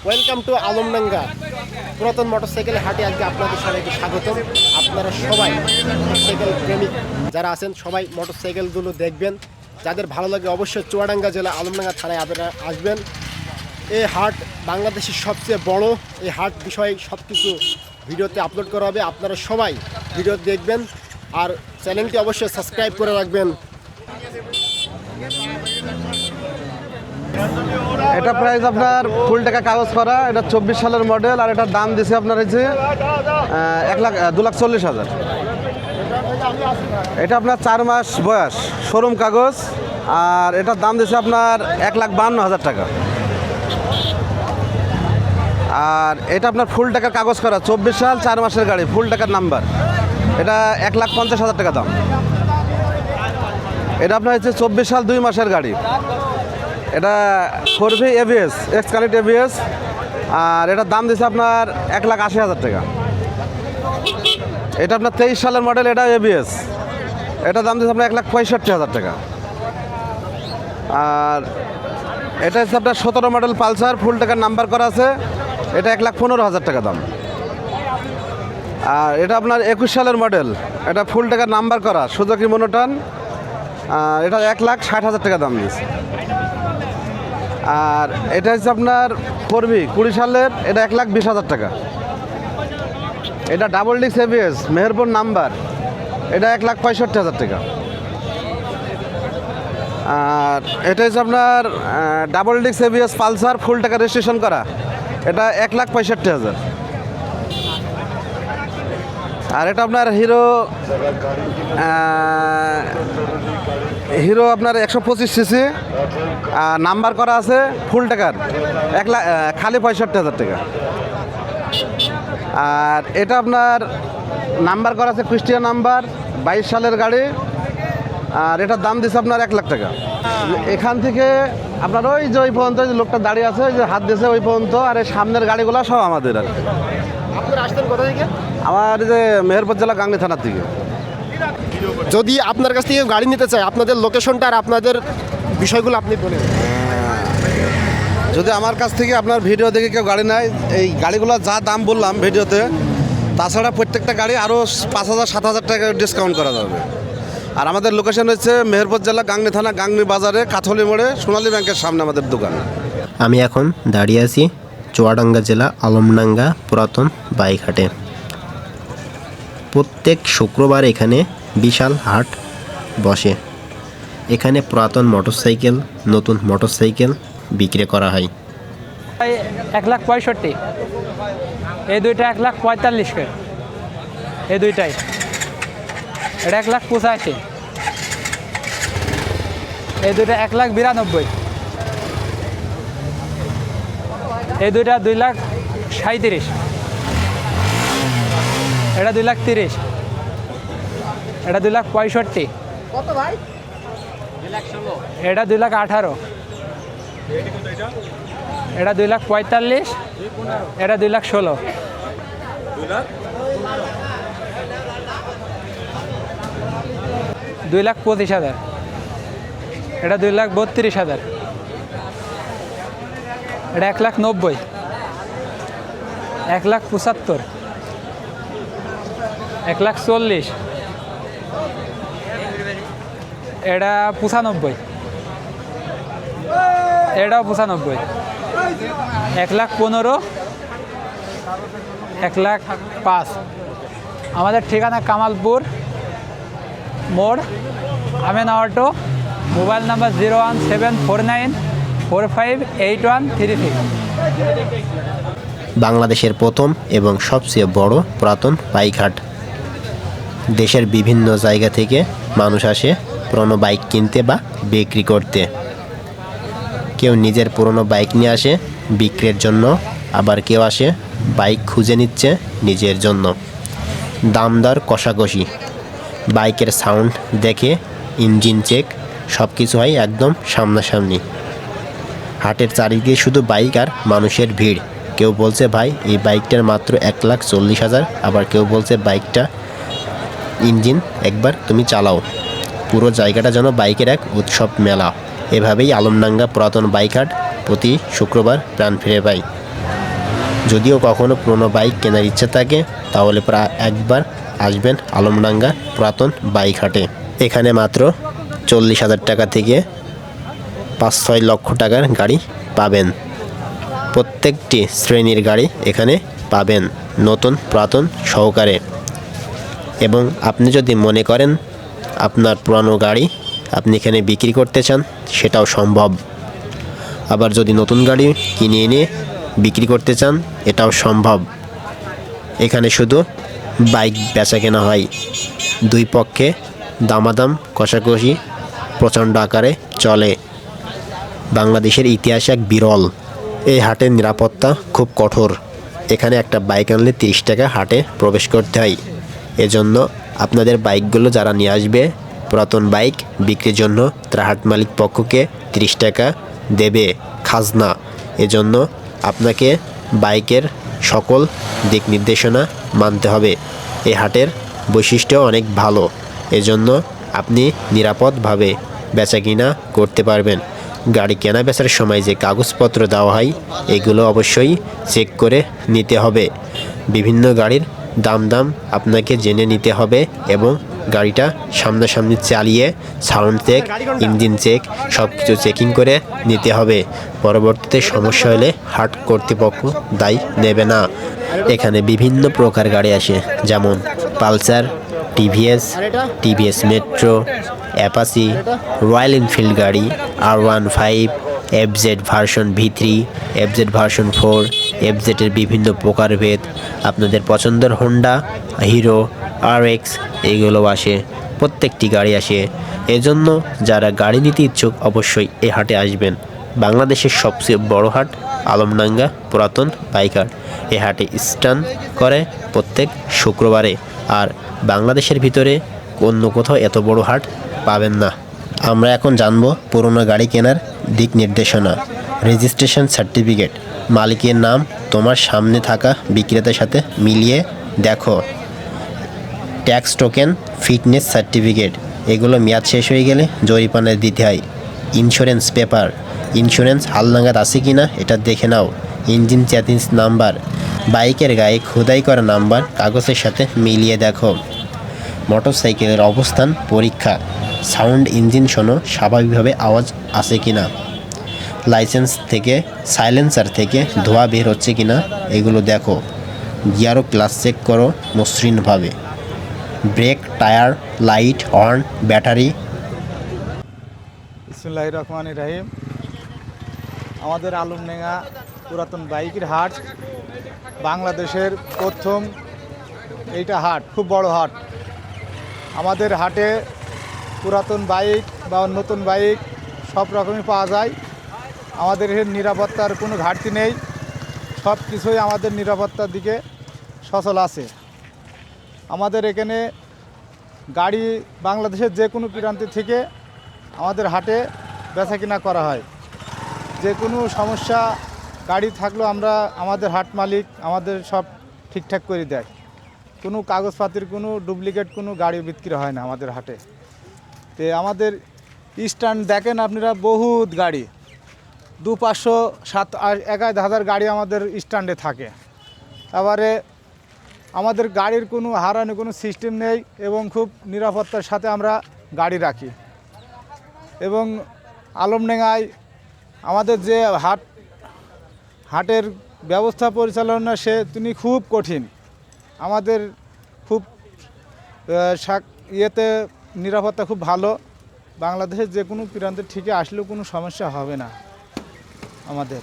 Welcome to Alamdanga পুরাতন motorcycle হাটে। আজকে আপনাদের সবাইকে স্বাগতম। আপনারা সবাই মোটরসাইকেল প্রেমিক যারা আছেন সবাই মোটরসাইকেলগুলো দেখবেন। যাদের ভালো লাগে অবশ্যই চুয়াডাঙ্গা জেলা আলমডাঙ্গা থানায় আপনারা আসবেন। এই হাট বাংলাদেশের সবচেয়ে বড়। এই হাট বিষয়ে সব কিছু ভিডিওতে আপলোড করা হবে, আপনারা সবাই ভিডিও দেখবেন আর চ্যানেলটি অবশ্যই সাবস্ক্রাইব করে রাখবেন। এটা প্রাইস আপনার ফুল টাকা কাগজ করা, এটা 24 সালের মডেল আর এটার দাম দিছে আপনার হচ্ছে 2,40,000। এটা আপনার 4 মাস বয়স, শোরুম কাগজ, আর এটার দাম দিছে আপনার 1,52,000 টাকা। আর এটা আপনার ফুল টাকার কাগজ করা, 24 সাল 4 মাসের গাড়ি, ফুল টাকার নাম্বার, এটা 1,50,000 টাকা দাম। এটা আপনার হচ্ছে 24 সাল 2 মাসের গাড়ি, এটা 4V ABS, x connect ABS, আর এটার দাম দিচ্ছে আপনার 1,80,000 টাকা। এটা আপনার 23 সালের মডেল, এটা ABS, এটার দাম দিচ্ছে আপনার 1,65,000 টাকা। আর এটা হচ্ছে আপনার 17 মডেল পালসার, ফুল টাকার নাম্বার করা আছে, এটা 1,15,000 টাকা দাম। আর এটা আপনার 21 সালের মডেল, এটা ফুল টাকার নাম্বার করা, সুজুকি মনোটন, এটা 1,60,000 টাকা দাম দিয়েছে। আর এটা হচ্ছে আপনার 4V 20 সালের, এটা 1,20,000 টাকা। এটা double disc ABS, Meherpur number, এটা 1,65,000 টাকা। আর এটা হচ্ছে আপনার ডাবল ডিস্ক ABS পালসার, ফুল টাকা রেজিস্ট্রেশন করা, এটা 1,65,000। আর এটা আপনার হিরো আপনার 125 সিসি, নাম্বার করা আছে, ফুল টাকার, খালি 65,000 টাকা। আর এটা আপনার নাম্বার করা আছে খ্রিস্টিয়ান নাম্বার, 22 সালের গাড়ি, আর এটার দাম দিচ্ছে আপনার 1,00,000 টাকা। এখান থেকে আপনার ওই যে ওই পর্যন্ত যে লোকটা দাঁড়িয়ে আছে, ওই যে হাত দিয়েছে ওই পর্যন্ত, আর এই সামনের গাড়িগুলো সব আমাদের। আর আপনারা আসতেন কোথা থেকে? আমার যে মেহেরপুর জেলা গাংনী থানার থেকে। যদি আপনার কাছ থেকে গাড়ি নিতে চায়, আপনাদের লোকেশনটা আর আপনাদের বিষয়গুলো আপনি বলেন। যদি আমার কাছ থেকে আপনার ভিডিও দেখে কেউ গাড়ি নেয়, এই গাড়িগুলো যা দাম বললাম ভিডিওতে, তাছাড়া প্রত্যেকটা গাড়ি আরও 5,000-7,000 টাকা ডিসকাউন্ট করা যাবে। আর আমাদের লোকেশন হচ্ছে মেহেরপুর জেলা গাংনী থানা, গাংনী বাজারে, কাথলি মোড়ে, সোনালী ব্যাংকের সামনে আমাদের দোকান। আমি এখন দাঁড়িয়ে আছি চুয়াডাঙ্গা জেলা আলমডাঙ্গা পুরাতন বাইক হাটে। প্রত্যেক শুক্রবার এখানে বিশাল হাট বসে। এখানে পুরাতন মোটরসাইকেল, নতুন মোটরসাইকেল বিক্রি করা হয়। 1,65,000, এই দুইটা 1,45,000, এই দুইটাই, এটা 1,85,000, এই দুইটা 1,92,000, এই দুইটা 2,37,000, এটা 2,30,000, এটা 2,65,000, এটা 2,18,000, এটা 2,45,000, এটা 2,16,000, 2,25,000, এটা 2,32,000, এটা 1,90,000, 1,75,000, 1,40,000, এটা 95,000, এটাও 95,000, 1,15,000, 1,05,000। আমাদের ঠিকানা কামালপুর মোড়, আমেনা অটো, মোবাইল নাম্বার 01749458136। বাংলাদেশের প্রথম এবং সবচেয়ে বড় পুরাতন বাইক হাট। দেশের বিভিন্ন জায়গা থেকে মানুষ আসে পুরনো বাইক কিনতে বা বিক্রি করতে। কেউ নিজের পুরনো বাইক নিয়ে আসে বিক্রির জন্য, আবার কেউ আসে বাইক খুঁজে নিচ্ছে নিজের জন্য। দাম দর কষাকষি, বাইকের সাউন্ড দেখে ইঞ্জিন চেক, সব কিছু হয় একদম সামনাসামনি। হাটের চারিদিকে শুধু বাইক আর মানুষের ভিড়। কেউ বলছে ভাই এই বাইকটার মাত্র 1,40,000, আবার কেউ বলছে বাইকটা ইঞ্জিন একবার তুমি চালাও। পুরো জায়গাটা যেন বাইকের এক উৎসব মেলা। এভাবেই আলমডাঙ্গা পুরাতন বাইক হাট প্রতি শুক্রবার প্রাণ ফিরে পায়। যদিও কখনো পুরনো বাইক কেনার ইচ্ছা থাকে তাহলে প্রায় একবার আসবেন আলমডাঙ্গা পুরাতন বাইক হাটে। এখানে মাত্র 40,000 টাকা থেকে 5-6 লক্ষ টাকার গাড়ি পাবেন। প্রত্যেকটি শ্রেণীর গাড়ি এখানে পাবেন, নতুন পুরাতন সহকারে। এবং আপনি যদি মনে করেন আপনার পুরানো গাড়ি আপনি এখানে বিক্রি করতে চান, সেটাও সম্ভব। আবার যদি নতুন গাড়ি কিনে এনে বিক্রি করতে চান, এটাও সম্ভব। এখানে শুধু বাইক বেচা কেনা হয়, দুই পক্ষে দামাদাম কষাকষি প্রচণ্ড আকারে চলে। বাংলাদেশের ইতিহাসে এক বিরল। এই হাটের নিরাপত্তা খুব কঠোর। এখানে একটা বাইক আনলে 30 টাকা হাটে প্রবেশ করতে হয়। এজন্য আপনাদের বাইকগুলো যারা নিয়ে আসবে পুরাতন বাইক বিক্রির জন্য, তারা হাট মালিক পক্ষকে 30 টাকা দেবে খাজনা। এজন্য আপনাকে বাইকের সকল দিক নির্দেশনা মানতে হবে। এই হাটের বৈশিষ্ট্য অনেক ভালো, এজন্য আপনি নিরাপদভাবে বেচা কিনা করতে পারবেন। গাড়ি কেনা বেচার সময় যে কাগজপত্র দেওয়া হয় এগুলো অবশ্যই চেক করে নিতে হবে। বিভিন্ন গাড়ির দাম আপনাকে জেনে নিতে হবে এবং গাড়িটা সামনাসামনি চালিয়ে সাউন্ড চেক, ইঞ্জিন চেক সব কিছু চেকিং করে নিতে হবে। পরবর্তীতে সমস্যা হলে হাট কর্তৃপক্ষ দায়ী নেবে না। এখানে বিভিন্ন প্রকার গাড়ি আসে, যেমন Pulsar, TVS metro, Apache, royal Enfield গাড়ি, R15, FZ version V3, FZ version 4, FZ-এর বিভিন্ন প্রকারভেদ, আপনাদের পছন্দের হোন্ডা, হিরো, RX এগুলো আসে, প্রত্যেকটি গাড়ি আসে। এজন্য যারা গাড়ি নিতে ইচ্ছুক অবশ্যই এই হাটে আসবেন। বাংলাদেশের সবচেয়ে বড় হাট আলমডাঙ্গা পুরাতন বাইক হাট। এই হাটে স্ট্যান্ড করে প্রত্যেক শুক্রবারে, আর বাংলাদেশের ভিতরে অন্য কোথাও এত বড় হাট পাবেন না। আমরা এখন জানব পুরনো গাড়ি কেনার দিক নির্দেশনা। রেজিস্ট্রেশন সার্টিফিকেট, মালিকের নাম তোমার সামনে থাকা বিক্রেতার সাথে মিলিয়ে দেখো। ট্যাক্স টোকেন, ফিটনেস সার্টিফিকেট, এগুলো মেয়াদ শেষ হয়ে গেলে জরিমানা দিতে হয়। ইন্স্যুরেন্স পেপার, ইন্স্যুরেন্স হালনাগাদ আছে কি না এটা দেখে নাও। ইঞ্জিন চ্যাসিস নাম্বার, বাইকের গায়ে খোদাই করা নাম্বার কাগজের সাথে মিলিয়ে দেখো। মোটরসাইকেলের অবস্থান পরীক্ষা, সাউন্ড ইঞ্জিন শোনো স্বাভাবিকভাবে আওয়াজ আসে কি না। লাইসেন্স থেকে, সাইলেন্সার থেকে ধোঁয়া বের হচ্ছে কি না এগুলো দেখো। গিয়ার ও ক্লাচ চেক করো মসৃণভাবে। Brake, tyre, light, horn, battery. বিসমিল্লাহির রহমানির রহিম। আমাদের আলমডাঙ্গা পুরাতন বাইকের হাট, বাংলাদেশের প্রথম এইটা হাট, খুব বড় হাট। আমাদের হাটে পুরাতন বাইক বা নতুন বাইক সব রকমই পাওয়া যায়। আমাদের নিরাপত্তার কোনো ঘাটতি নেই, সব কিছুই আমাদের নিরাপত্তার দিকে সচল আছে। আমাদের এখানে গাড়ি বাংলাদেশের যে কোনো প্রান্ত থেকে আমাদের হাটে বেচা কিনা করা হয়। যে কোনো সমস্যা গাড়ি থাকলেও আমাদের হাট মালিক আমাদের সব ঠিকঠাক করে দেয়। কোনো কাগজপাতির কোনো ডুপ্লিকেট কোনো গাড়ি বিক্রি হয় না আমাদের হাটে। তো আমাদের স্ট্যান্ড দেখেন আপনারা, বহুত গাড়ি, 200, 500, 1,000 গাড়ি আমাদের স্ট্যান্ডে থাকে। এবারে আমাদের গাড়ির কোনো হারানোর কোনো সিস্টেম নেই এবং খুব নিরাপত্তার সাথে আমরা গাড়ি রাখি। এবং আলমডাঙ্গায় আমাদের যে হাটের ব্যবস্থা পরিচালনা তিনি খুব কঠিন। আমাদের খুব ইয়েতে নিরাপত্তা খুব ভালো। বাংলাদেশের যে কোনো প্রান্তের থেকে আসলেও কোনো সমস্যা হবে না আমাদের।